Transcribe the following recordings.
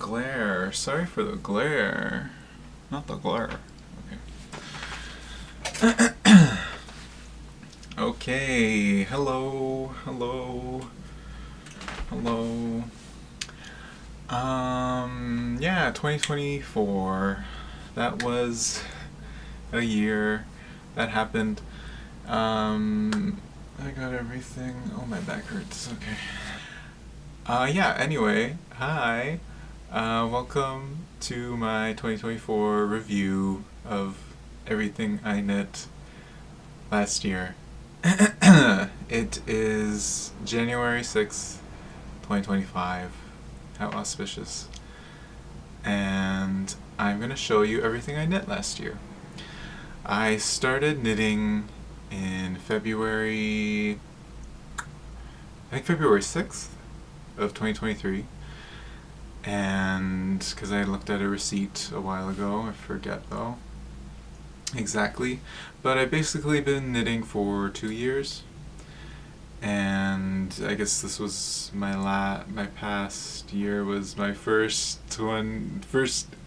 glare. Sorry for the glare. Not the glare. Okay. Okay. Hello. Hello. Hello. Yeah, 2024. That was a year that happened. I got everything. Oh, my back hurts. Okay. Yeah, anyway, hi. Welcome to my 2024 review of everything I knit last year. It is January 6th, 2025. How auspicious. And I'm going to show you everything I knit last year. I started knitting in February 6th of 2023. And because I looked at a receipt a while ago, I forget though exactly. But I've basically been knitting for 2 years. And I guess this was my past year was my first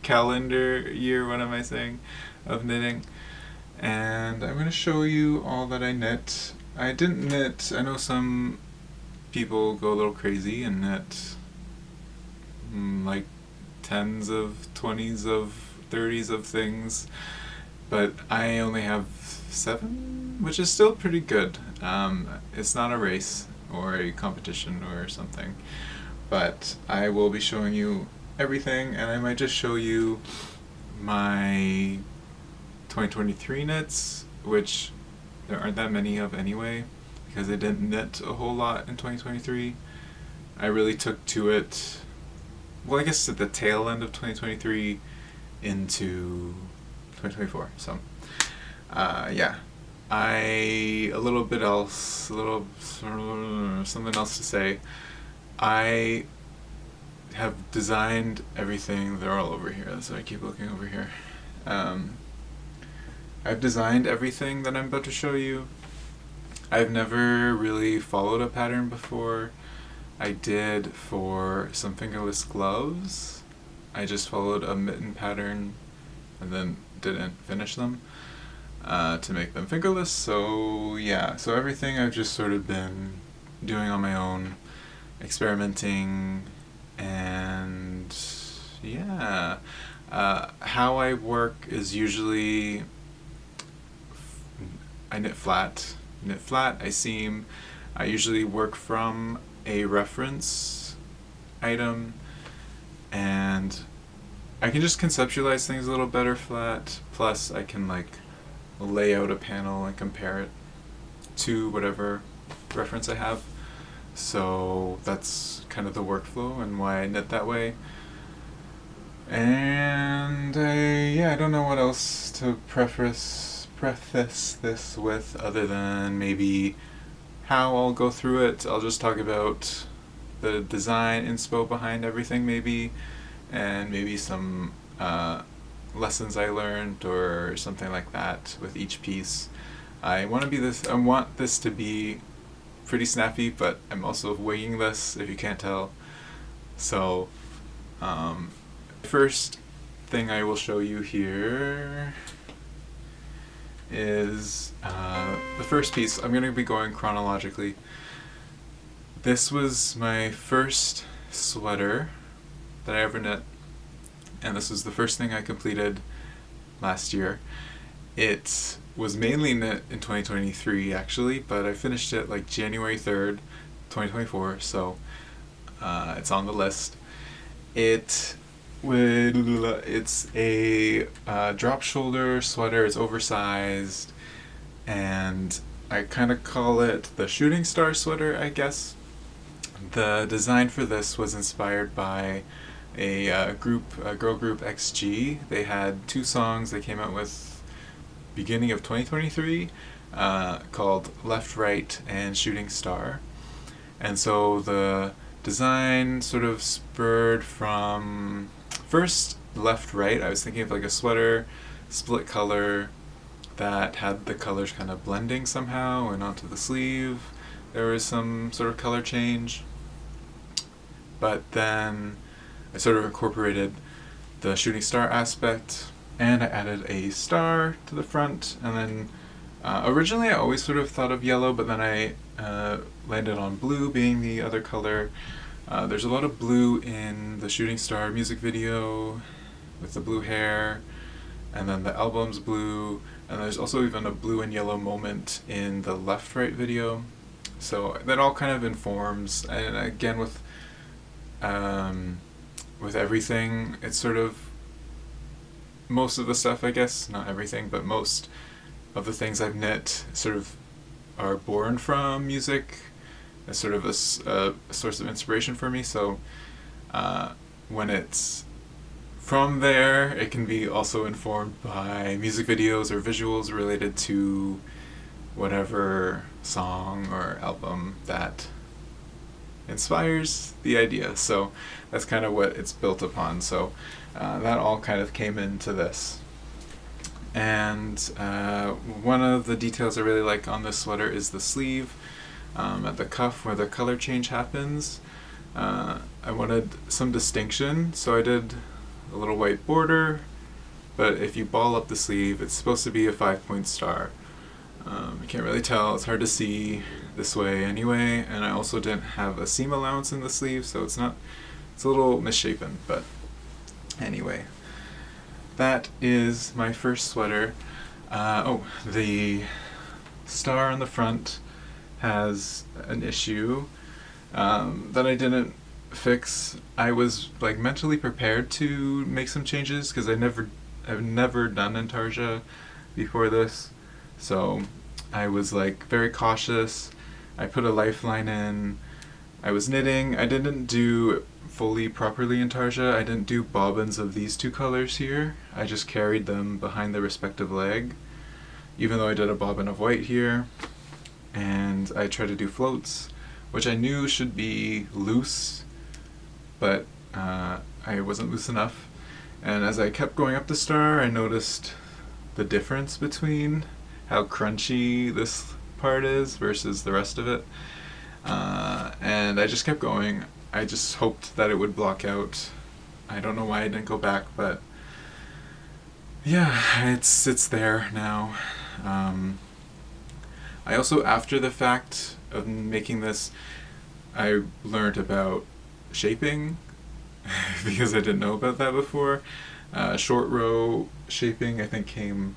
calendar year, what am I saying, of knitting. And I'm going to show you all that I knit. I didn't knit, I know some people go a little crazy and knit like tens of, 20s of, 30s of things, but I only have 7, which is still pretty good. It's not a race or a competition or something, but I will be showing you everything, and I might just show you my 2023 knits, which there aren't that many of anyway, because I didn't knit a whole lot in 2023. I really took to it, well, I guess at the tail end of 2023 into 2024. So, yeah. Something else to say. I have designed everything. They're all over here, so I keep looking over here. I've designed everything that I'm about to show you. I've never really followed a pattern before. I did for some fingerless gloves. I just followed a mitten pattern and then didn't finish them to make them fingerless. So yeah, so everything I've just sort of been doing on my own, experimenting, and yeah. How I work is usually I knit flat, I seam. I usually work from a reference item, and I can just conceptualize things a little better flat, plus I can like lay out a panel and compare it to whatever reference I have. So that's kind of the workflow and why I knit that way. And I don't know what else to preface this with other than maybe how I'll go through it. I'll just talk about the design inspo behind everything maybe, and maybe some lessons I learned or something like that with each piece. I want this to be pretty snappy, but I'm also winging this, if you can't tell. So, first thing I will show you here is the first piece. I'm going to be going chronologically. This was my first sweater that I ever knit, and this was the first thing I completed last year. It was mainly knit in 2023 actually, but I finished it like January 3rd, 2024, so it's on the list. It's a drop shoulder sweater. It's oversized, and I kind of call it the shooting star sweater, I guess. The design for this was inspired by a girl group XG. They had 2 songs they came out with beginning of 2023 called Left, Right, and Shooting Star. And so the design sort of spurred from first Left, Right. I was thinking of like a sweater, split color, that had the colors kind of blending somehow, and onto the sleeve there was some sort of color change. But then I sort of incorporated the shooting star aspect, and I added a star to the front, and then originally I always sort of thought of yellow, but then I landed on blue being the other color. There's a lot of blue in the shooting star music video with the blue hair, and then the album's blue, and there's also even a blue and yellow moment in the Left Right video. So that all kind of informs, and again with everything, it's sort of most of the stuff, I guess, not everything, but most of the things I've knit sort of are born from music as sort of a source of inspiration for me. So when it's from there, it can be also informed by music videos or visuals related to whatever song or album that inspires the idea. So that's kind of what it's built upon. So that all kind of came into this. And one of the details I really like on this sweater is the sleeve at the cuff where the color change happens. I wanted some distinction, so I did a little white border, but if you ball up the sleeve, it's supposed to be a 5-point star. You can't really tell, it's hard to see this way anyway, and I also didn't have a seam allowance in the sleeve, so it's a little misshapen, but anyway. That is my first sweater. The star on the front has an issue that I didn't fix. I was like mentally prepared to make some changes because I've never done Intarsia before this, so I was like very cautious. I put a lifeline in. I was knitting. I didn't do fully properly Intarsia. I didn't do bobbins of these two colors here. I just carried them behind the respective leg, even though I did a bobbin of white here. And I tried to do floats, which I knew should be loose, but I wasn't loose enough. And as I kept going up the star, I noticed the difference between how crunchy this part is versus the rest of it. And I just kept going. I just hoped that it would block out. I don't know why I didn't go back, but yeah, it's there now. I also, after the fact of making this, I learned about shaping because I didn't know about that before. Short row shaping I think came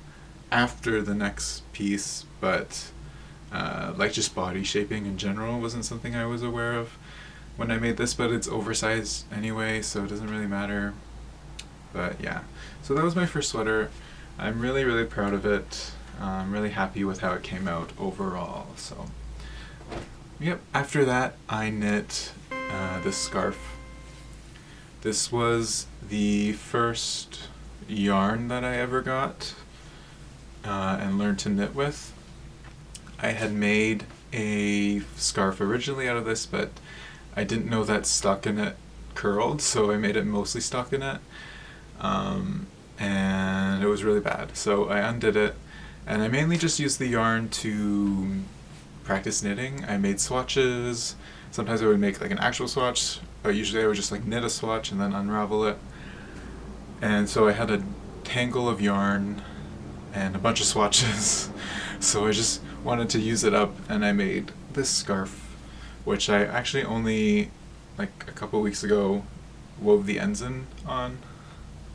after the next piece, but like just body shaping in general wasn't something I was aware of when I made this, but it's oversized anyway, so it doesn't really matter. But yeah, so that was my first sweater. I'm really, really proud of it. I'm really happy with how it came out overall. So yep, after that I knit this scarf. This was the first yarn that I ever got and learned to knit with. I had made a scarf originally out of this, but I didn't know that stockinette curled, so I made it mostly stockinette, and it was really bad. So I undid it, and I mainly just used the yarn to practice knitting. I made swatches. Sometimes I would make like an actual swatch, but usually I would just like knit a swatch and then unravel it. And so I had a tangle of yarn and a bunch of swatches, so I just wanted to use it up, and I made this scarf, which I actually only, like a couple weeks ago, wove the ends in on,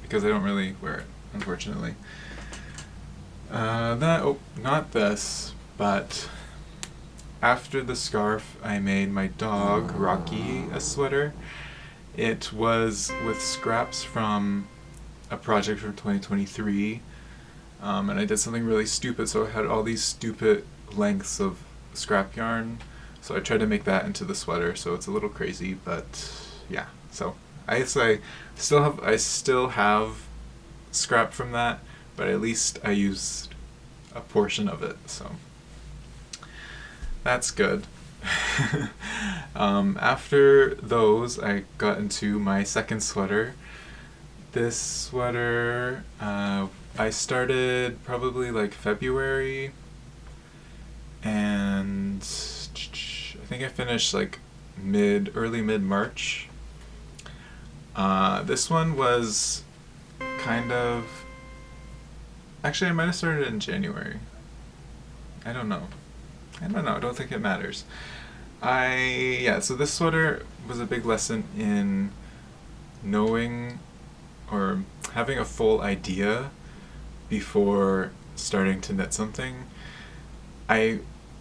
because I don't really wear it, unfortunately. Not this, but after the scarf, I made my dog, Rocky, a sweater. It was with scraps from a project from 2023, and I did something really stupid, so I had all these stupid lengths of scrap yarn. So I tried to make that into the sweater, so it's a little crazy, but yeah. So I still have scrap from that, but at least I used a portion of it, so that's good. After those, I got into my second sweater. This sweater, I started probably like February, and I think I finished like early mid March. This one was kind of... Actually, I might have started in January. I don't know. I don't think it matters. So this sweater was a big lesson in knowing or having a full idea before starting to knit something. I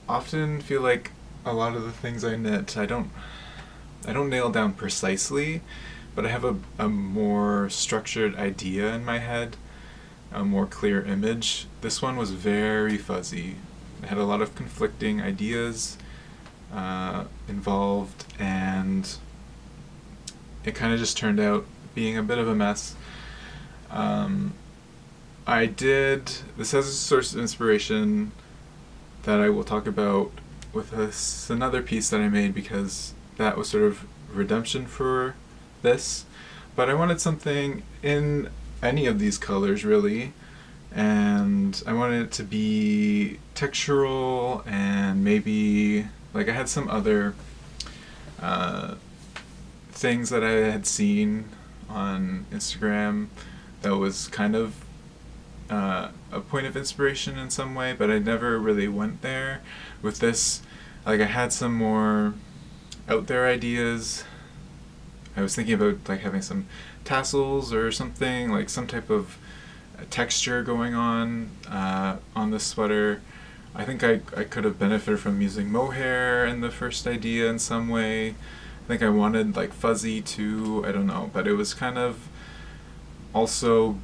often feel like a lot of the things I knit, I don't nail down precisely, but I have a more structured idea in my head, a more clear image. This one was very fuzzy. It had a lot of conflicting ideas involved, and it kind of just turned out being a bit of a mess. This has a source of inspiration that I will talk about with another piece that I made, because that was sort of redemption for this. But I wanted something in any of these colors, really, and I wanted it to be textural, and maybe, like, I had some other things that I had seen on Instagram that was kind of a point of inspiration in some way, but I never really went there. With this, like, I had some more out there ideas. I was thinking about, like, having some tassels or something, like some type of texture going on this sweater. I think I could have benefited from using mohair in the first idea in some way. I think I wanted, like, fuzzy too, I don't know, but it was kind of also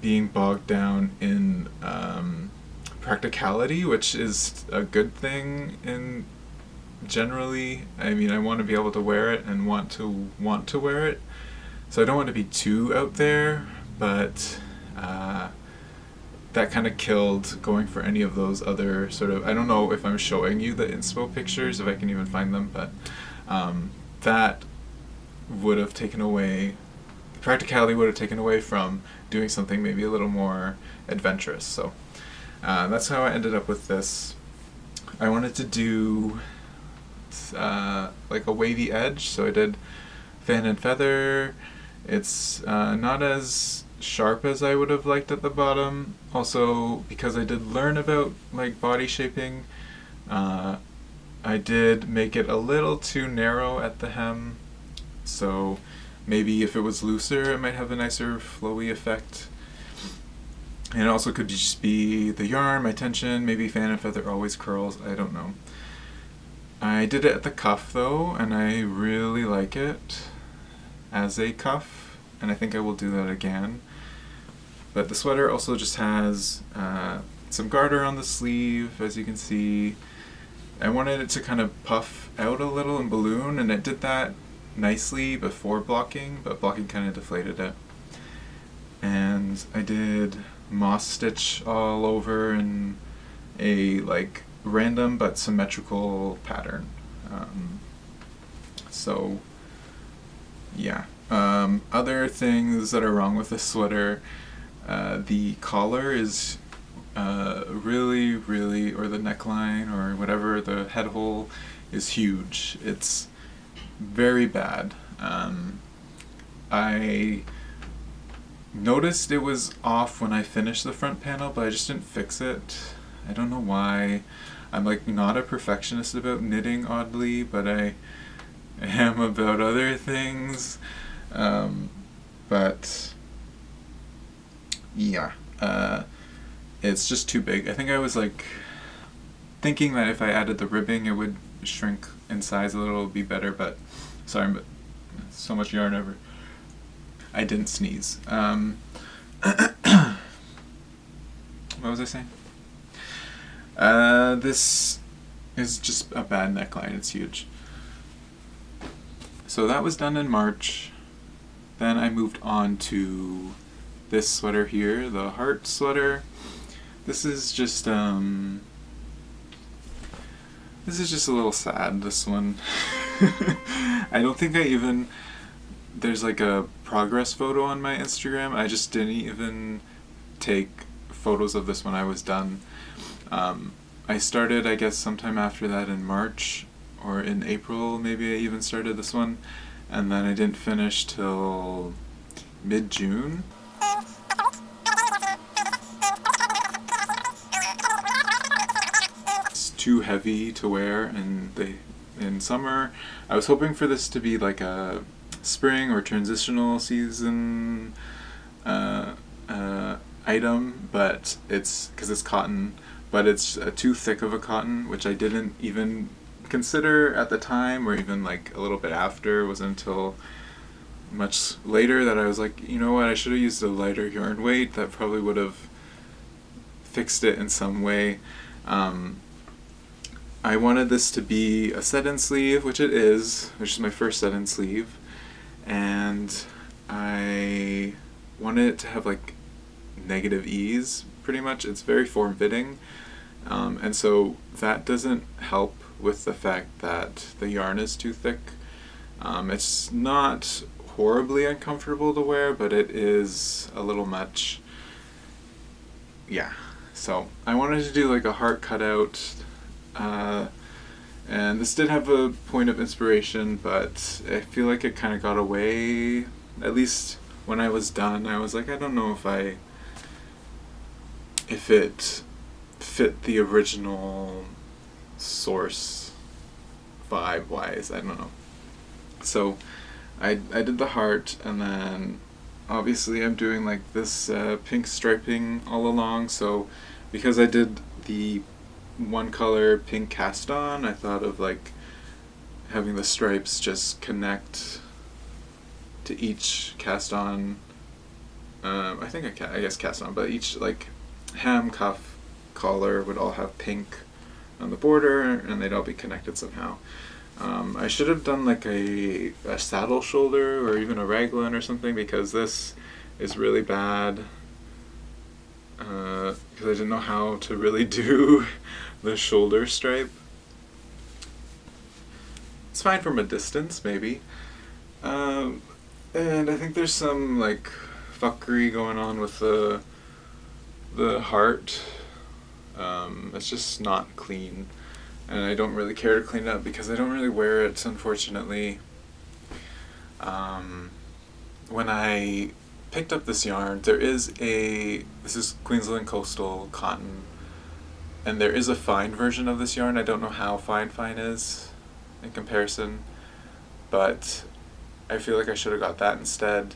being bogged down in practicality, which is a good thing in generally. I mean, I want to be able to wear it and want to wear it, so I don't want to be too out there, but that kind of killed going for any of those other sort of, I don't know if I'm showing you the inspo pictures, if I can even find them, but that would have taken away, practicality would have taken away from doing something maybe a little more adventurous. So that's how I ended up with this. I wanted to do like a wavy edge, so I did fan and feather. It's not as sharp as I would have liked at the bottom. Also, because I did learn about, like, body shaping, I did make it a little too narrow at the hem, so maybe if it was looser it might have a nicer flowy effect. And it also could just be the yarn, my tension, maybe fan and feather always curls, I don't know. I did it at the cuff though, and I really like it as a cuff, and I think I will do that again. But the sweater also just has some garter on the sleeve, as you can see. I wanted it to kind of puff out a little and balloon, and it did that nicely before blocking, but blocking kind of deflated it. And I did moss stitch all over in a, like, random but symmetrical pattern. So yeah. Other things that are wrong with this sweater, the collar is really, or the neckline or whatever, the head hole is huge. It's very bad. I noticed it was off when I finished the front panel, but I just didn't fix it. I don't know why. I'm, like, not a perfectionist about knitting, oddly, but I am about other things. But yeah, it's just too big. I think I was, like, thinking that if I added the ribbing it would shrink in size a little, be better, but sorry, but so much yarn ever. I didn't sneeze. What was I saying? This is just a bad neckline, it's huge. So that was done in March. Then I moved on to this sweater here, the heart sweater. This is just a little sad, this one. I don't think there's, like, a progress photo on my Instagram. I just didn't even take photos of this when I was done. I started, I guess, sometime after that in March, or in April maybe I even started this one, and then I didn't finish till mid-June. It's too heavy to wear in summer. I was hoping for this to be like a spring or transitional season item, but it's because it's cotton, but it's too thick of a cotton, which I didn't even consider at the time, or even like a little bit after. It wasn't until much later that I was like, you know what, I should have used a lighter yarn weight. That probably would have fixed it in some way. I wanted this to be a set-in sleeve, which it is, which is my first set-in sleeve, and I wanted it to have like negative ease, pretty much. It's very form-fitting, and so that doesn't help with the fact that the yarn is too thick. It's not horribly uncomfortable to wear, but it is a little much. Yeah, so I wanted to do like a heart cutout, and this did have a point of inspiration, but I feel like it kind of got away. At least when I was done, I was like, I don't know if it fit the original source vibe wise. I don't know. So I did the heart, and then obviously I'm doing like this pink striping all along. So because I did the one color pink cast on, I thought of like having the stripes just connect to each cast on. I guess cast on, but each like hem, cuff, collar would all have pink on the border, and they'd all be connected somehow. I should have done like a saddle shoulder or even a raglan or something, because this is really bad, because I didn't know how to really do the shoulder stripe. It's fine from a distance, maybe. And I think there's some like fuckery going on with the heart. It's just not clean, and I don't really care to clean it up because I don't really wear it, unfortunately. When I picked up this yarn, this is Queensland Coastal Cotton, and there is a fine version of this yarn. I don't know how fine is in comparison, but I feel like I should have got that instead,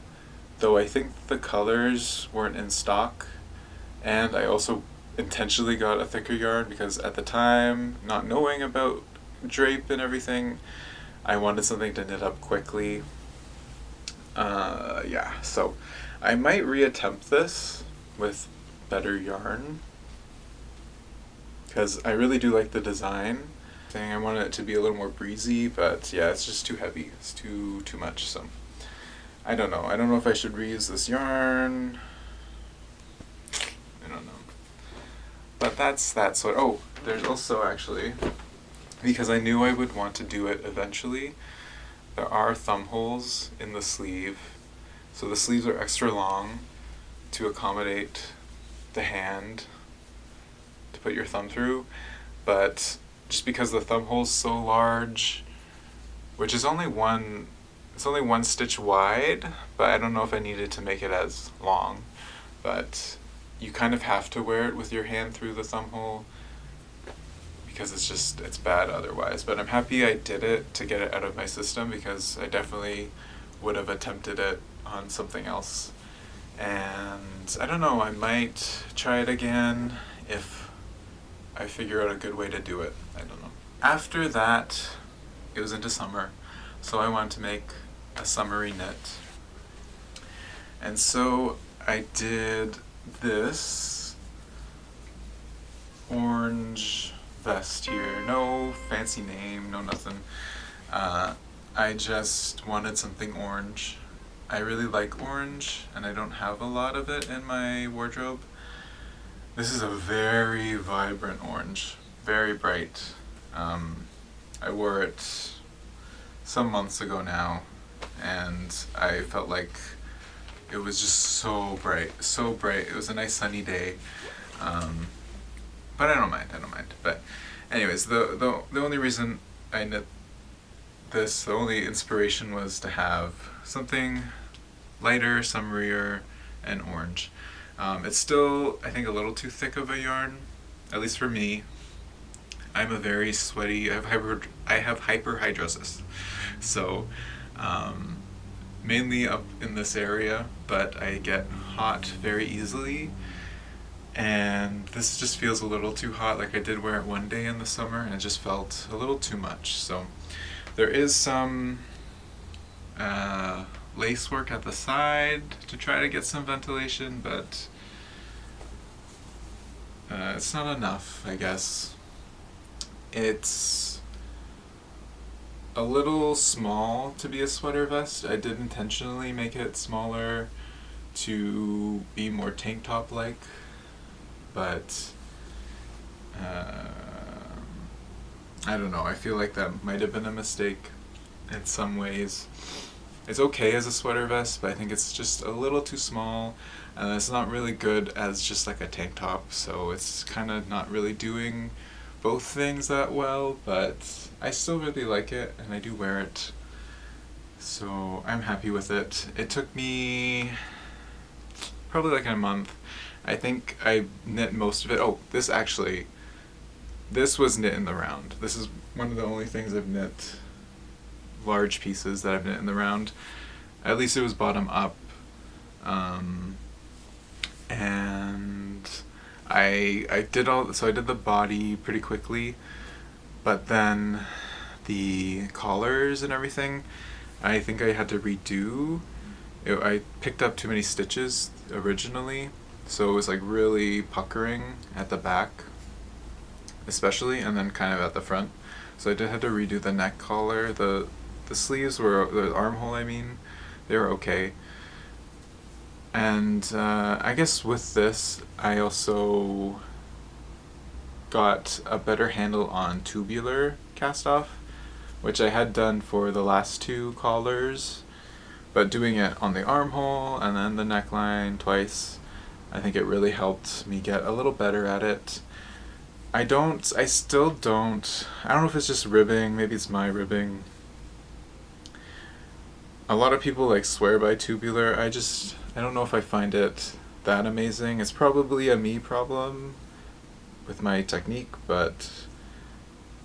though I think the colors weren't in stock, and I also intentionally got a thicker yarn because at the time, not knowing about drape and everything, I wanted something to knit up quickly. So I might reattempt this with better yarn, because I really do like the design. I wanted it to be a little more breezy, but yeah, it's just too heavy. It's too much, so I don't know. I don't know if I should reuse this yarn. I don't know. But that's what. Oh, there's also actually, because I knew I would want to do it eventually, there are thumb holes in the sleeve. So the sleeves are extra long to accommodate the hand to put your thumb through, but just because the thumb hole's so large, which is it's only one stitch wide, but I don't know if I needed to make it as long, but you kind of have to wear it with your hand through the thumb hole because it's bad otherwise. But I'm happy I did it to get it out of my system, because I definitely would have attempted it on something else. And I don't know, I might try it again if I figure out a good way to do it. I don't know. After that, it was into summer, so I wanted to make a summery knit. And so I did this orange vest here. No fancy name, no nothing. I just wanted something orange. I really like orange, and I don't have a lot of it in my wardrobe. This is a very vibrant orange, very bright. I wore it some months ago now, and I felt like it was just so bright, so bright. It was a nice sunny day, but I don't mind. But anyways, the only reason I knit this, the only inspiration was to have something lighter, summerier, and orange. It's still, I think, a little too thick of a yarn, at least for me. I'm a very sweaty. I have hyperhidrosis, so mainly up in this area, but I get hot very easily, and this just feels a little too hot. Like I did wear it one day in the summer, and it just felt a little too much. So there is some lace work at the side to try to get some ventilation, but it's not enough, I guess. It's a little small to be a sweater vest. I did intentionally make it smaller to be more tank top like, but I don't know. I feel like that might have been a mistake in some ways. It's okay as a sweater vest, but I think it's just a little too small, and it's not really good as just like a tank top, so it's kind of not really doing both things that well, but I still really like it, and I do wear it, so I'm happy with it. It took me probably like a month. I think I knit most of it. Oh, this was knit in the round. This is one of the only things I've knit, large pieces that I've knit in the round. At least it was bottom up. And I did the body pretty quickly, but then the collars and everything, I think I had to redo. I picked up too many stitches originally, so it was like really puckering at the back, especially, and then kind of at the front. So I did have to redo the neck collar. The sleeves were, the armhole I mean, they were okay. And I guess with this, I also got a better handle on tubular cast off, which I had done for the last two collars, but doing it on the armhole and then the neckline twice, I think it really helped me get a little better at it. I don't know if it's just ribbing, maybe it's my ribbing. A lot of people like swear by tubular. I don't know if I find it that amazing. It's probably a me problem with my technique, but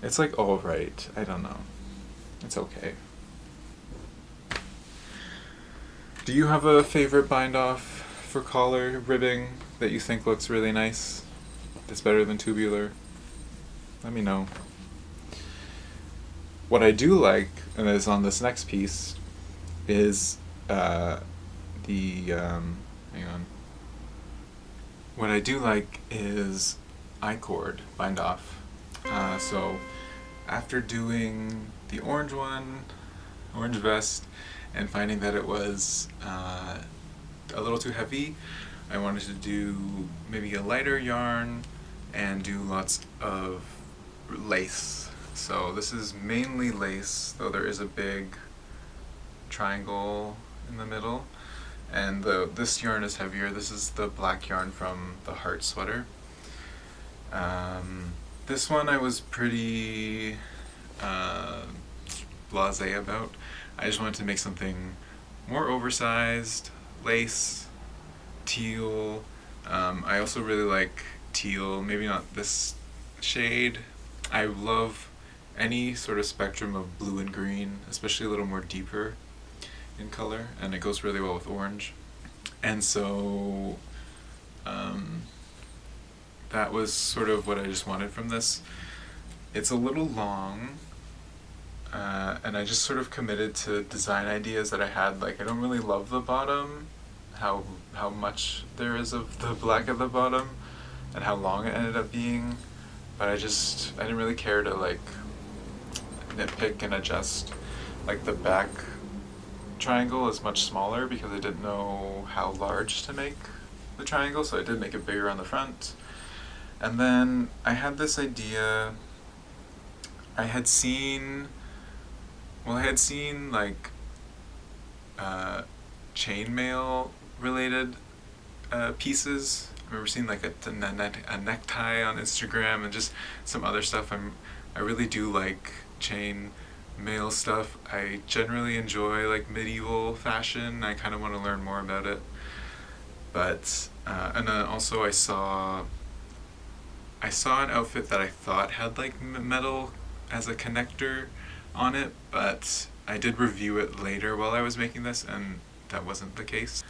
it's like alright. I don't know. It's okay. Do you have a favorite bind off for collar ribbing that you think looks really nice? That's better than tubular? Let me know. What I do like, and is on this next piece, is hang on. What I do like is I-cord bind off. So after doing the orange vest, and finding that it was a little too heavy, I wanted to do maybe a lighter yarn and do lots of lace. So this is mainly lace, though there is a big triangle in the middle, and this yarn is heavier. This is the black yarn from the Heart sweater. This one I was pretty blasé about. I just wanted to make something more oversized, lace, teal. I also really like teal, maybe not this shade. I love any sort of spectrum of blue and green, especially a little more deeper in color, and it goes really well with orange. And so that was sort of what I just wanted from this. It's a little long, and I just sort of committed to design ideas that I had. Like, I don't really love the bottom, how much there is of the black at the bottom, and how long it ended up being, but I didn't really care to like nitpick and adjust. Like the back triangle is much smaller because I didn't know how large to make the triangle, so I did make it bigger on the front. And then I had this idea. I had seen like chainmail related pieces. I remember seeing like a necktie on Instagram and just some other stuff. I really do like chain male stuff. I generally enjoy like medieval fashion. I kind of want to learn more about it. But and then also I saw an outfit that I thought had like metal as a connector on it, but I did review it later while I was making this, and that wasn't the case.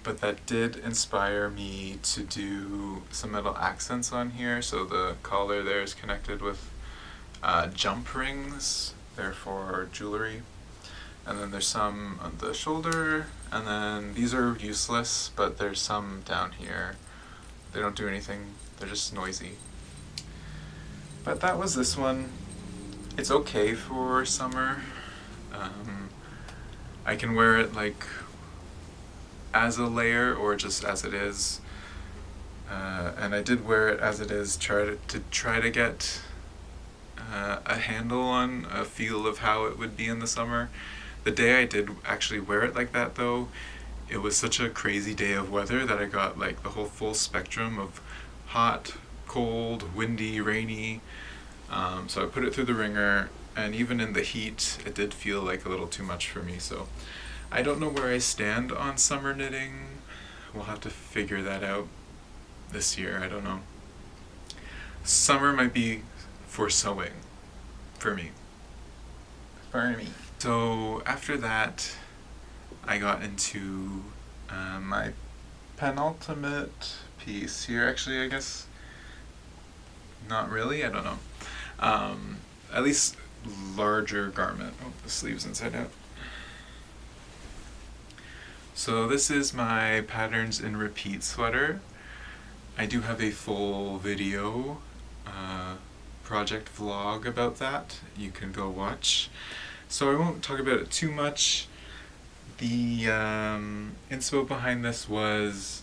But that did inspire me to do some metal accents on here. So the collar there is connected with jump rings, they're for jewelry. And then there's some on the shoulder, and then these are useless, but there's some down here. They don't do anything, they're just noisy. But that was this one. It's okay for summer. I can wear it like as a layer or just as it is. And I did wear it as it is, try to get a handle on a feel of how it would be in the summer. The day I did actually wear it like that though, it was such a crazy day of weather that I got like the whole full spectrum of hot, cold, windy, rainy. So I put it through the ringer, and even in the heat it did feel like a little too much for me. So I don't know where I stand on summer knitting. We'll have to figure that out this year. I don't know. Summer might be for sewing for me. So after that, I got into my penultimate piece here. Actually, I guess not really. I don't know. At least larger garment. Oh, the sleeve's inside out. So this is my Patterns in Repeat sweater. I do have a full video project vlog about that. You can go watch. So I won't talk about it too much. The inspo behind this was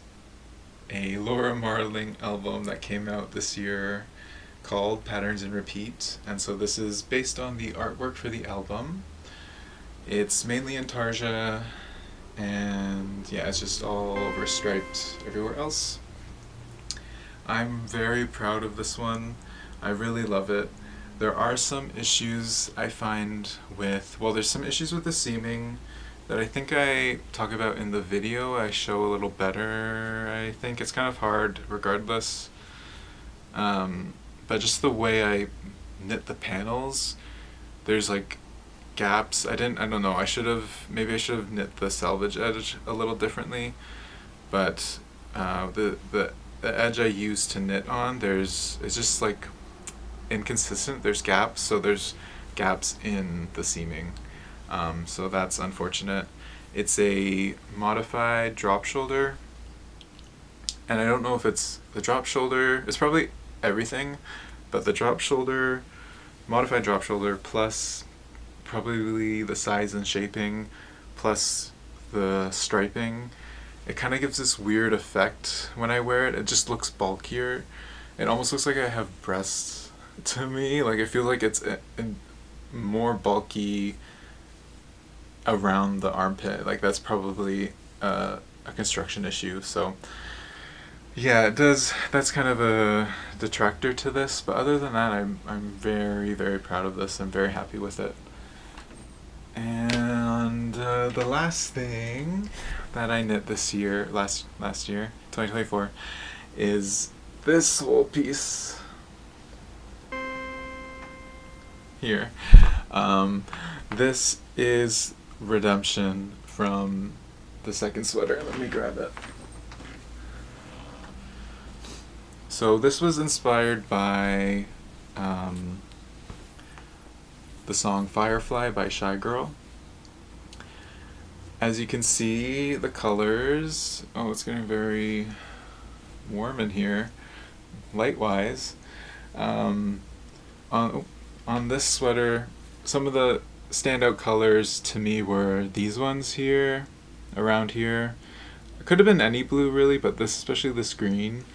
a Laura Marling album that came out this year called Patterns in Repeat, and so this is based on the artwork for the album. It's mainly in Tarja, and yeah, it's just all over striped everywhere else. I'm very proud of this one. I really love it. There are some issues I find with, well, there's some issues with the seaming that I think I talk about in the video. I show a little better. I think it's kind of hard regardless. But just the way I knit the panels, there's like gaps. I don't know, maybe I should have knit the selvage edge a little differently, but the edge I use to knit on, it's just like inconsistent. There's gaps, so there's gaps in the seaming. So that's unfortunate. It's a modified drop shoulder, and I don't know if it's the drop shoulder, it's probably everything, but the drop shoulder, modified drop shoulder, plus probably the size and shaping, plus the striping, it kind of gives this weird effect when I wear it. It just looks bulkier. It almost looks like I have breasts to me. Like I feel like it's more bulky around the armpit. Like that's probably a construction issue. So yeah, it does. That's kind of a detractor to this, but other than that, I'm very, very proud of this. I'm very happy with it. And the last thing that I knit this year, last year, 2024, is this whole piece here. This is Redemption from the second sweater. Let me grab it. So this was inspired by the song Firefly by Shy Girl. As you can see, the colors, it's getting very warm in here, light-wise. On this sweater, some of the standout colors to me were these ones here, around here. It could have been any blue really, but especially this green.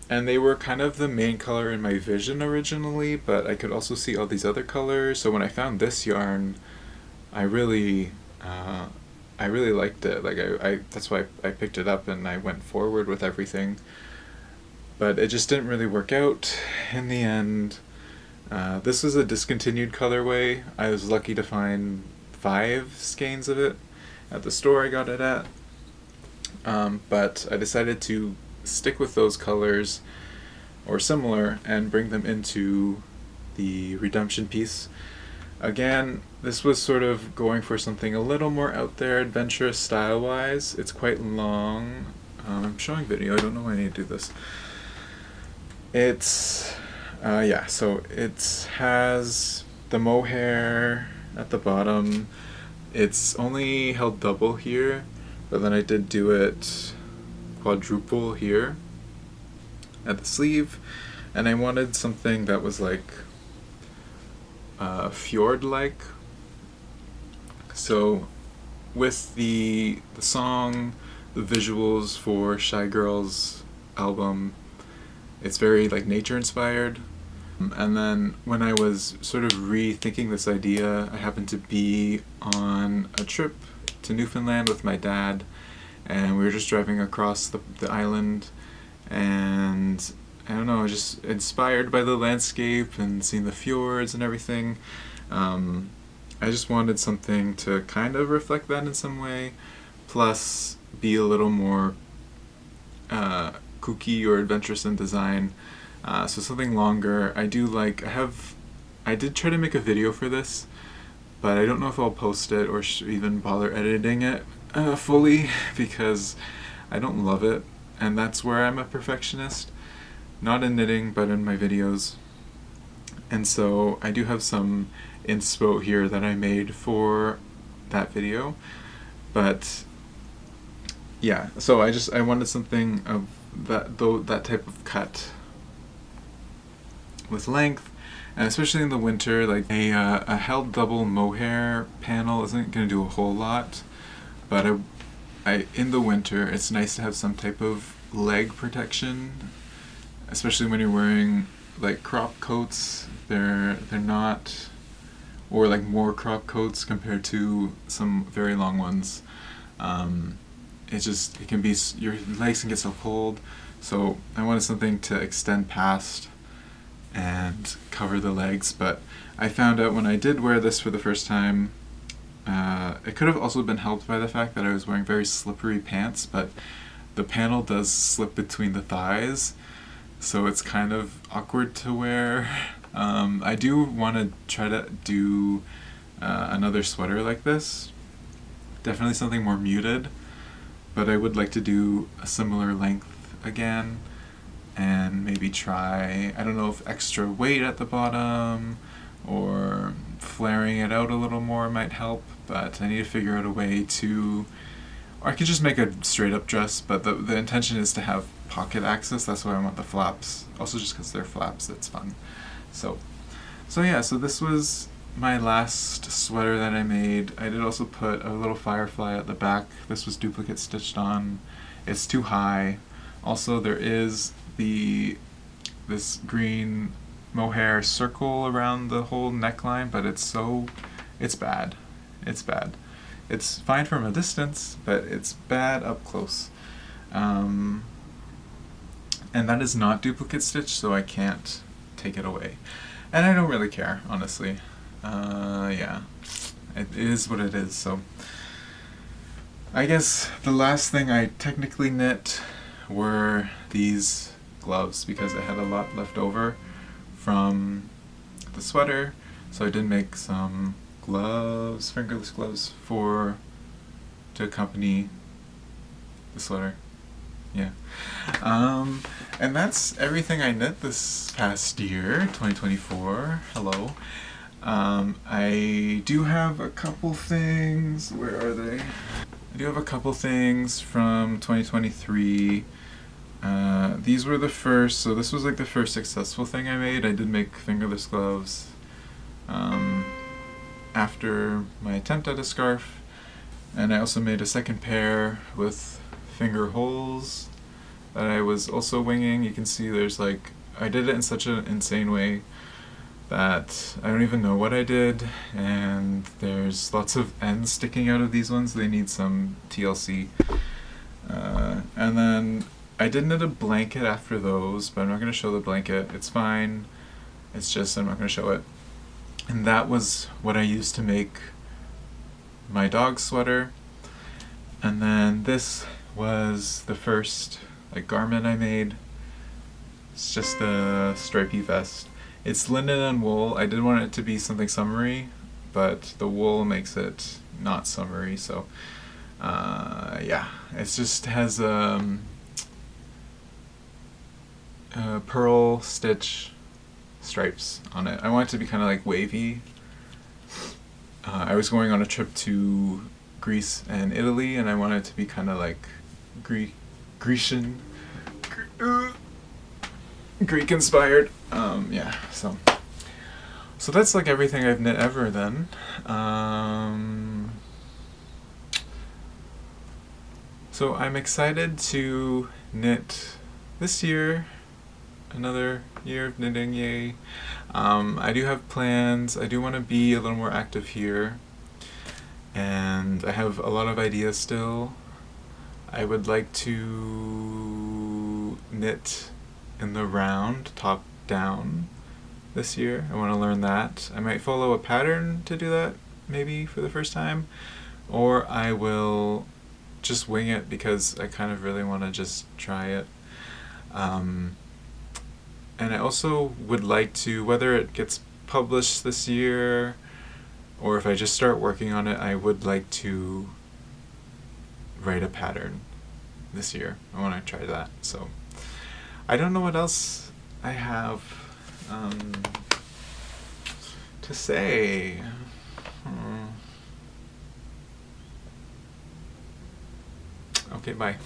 And they were kind of the main color in my vision originally, but I could also see all these other colors. So when I found this yarn, I really liked it. Like I that's why I picked it up and I went forward with everything. But it just didn't really work out in the end. This was a discontinued colorway. I was lucky to find 5 skeins of it at the store I got it at. But I decided to stick with those colors or similar and bring them into the redemption piece. Again, this was sort of going for something a little more out there, adventurous style-wise. It's quite long. I'm showing video. I don't know why I need to do this. It's, yeah, so it has the mohair at the bottom. It's only held double here, but then I did do it quadruple here at the sleeve, and I wanted something that was like fjord-like. So with the song, the visuals for Shy Girls album, it's very like nature inspired. And then when I was sort of rethinking this idea, I happened to be on a trip to Newfoundland with my dad, and we were just driving across the island, and I don't know, just inspired by the landscape and seeing the fjords and everything. I just wanted something to kind of reflect that in some way, plus be a little more kooky or adventurous in design. So something longer. I did try to make a video for this, but I don't know if I'll post it or even bother editing it fully because I don't love it, and that's where I'm a perfectionist. Not in knitting, but in my videos. And so I do have some inspo here that I made for that video. But yeah, so I wanted something of that type of cut with length, and especially in the winter, like a held double mohair panel isn't going to do a whole lot, but in the winter it's nice to have some type of leg protection, especially when you're wearing like crop coats. They're not, or like more crop coats compared to some very long ones. It can be, your legs can get so cold, so I wanted something to extend past and cover the legs. But I found out when I did wear this for the first time, it could have also been helped by the fact that I was wearing very slippery pants, but the panel does slip between the thighs, so it's kind of awkward to wear. I do want to try to do another sweater like this, definitely something more muted, but I would like to do a similar length again, and maybe try, I don't know if extra weight at the bottom or flaring it out a little more might help, but I need to figure out a way to, or I could just make a straight up dress, but the intention is to have pocket access. That's why I want the flaps, also just because they're flaps, it's fun. So yeah, so this was my last sweater that I made. I did also put a little firefly at the back. This was duplicate stitched on. It's too high. Also, there is this green mohair circle around the whole neckline, but it's bad. It's bad. It's fine from a distance, but it's bad up close. And that is not duplicate stitch, so I can't take it away. And I don't really care, honestly. Yeah, it is what it is. So I guess the last thing I technically knit were these gloves, because I had a lot left over from the sweater, so I did make some gloves, fingerless gloves, to accompany the sweater. Yeah. And that's everything I knit this past year, 2024. Hello. I do have a couple things. Where are they? I do have a couple things from 2023. These were the first, so this was like the first successful thing I made. I did make fingerless gloves after my attempt at a scarf, and I also made a second pair with finger holes that I was also winging. You can see there's like, I did it in such an insane way that I don't even know what I did, and there's lots of ends sticking out of these ones. They need some TLC. And then I did knit a blanket after those, but I'm not going to show the blanket. It's fine. It's just, I'm not going to show it. And that was what I used to make my dog sweater. And then this was the first like garment I made. It's just a stripy vest. It's linen and wool. I did want it to be something summery, but the wool makes it not summery, so yeah. It just has pearl stitch stripes on it. I want it to be kind of like wavy. I was going on a trip to Greece and Italy, and I wanted it to be kind of like Grecian, Greek inspired. Yeah, so that's like everything I've knit ever then. So I'm excited to knit this year. Another year of knitting, yay. I do have plans. I do want to be a little more active here. And I have a lot of ideas still. I would like to knit in the round, top down, this year. I want to learn that. I might follow a pattern to do that, maybe for the first time. Or I will just wing it because I kind of really want to just try it. And I also would like to, whether it gets published this year or if I just start working on it, I would like to write a pattern this year. I want to try that. So I don't know what else I have to say. Okay, bye.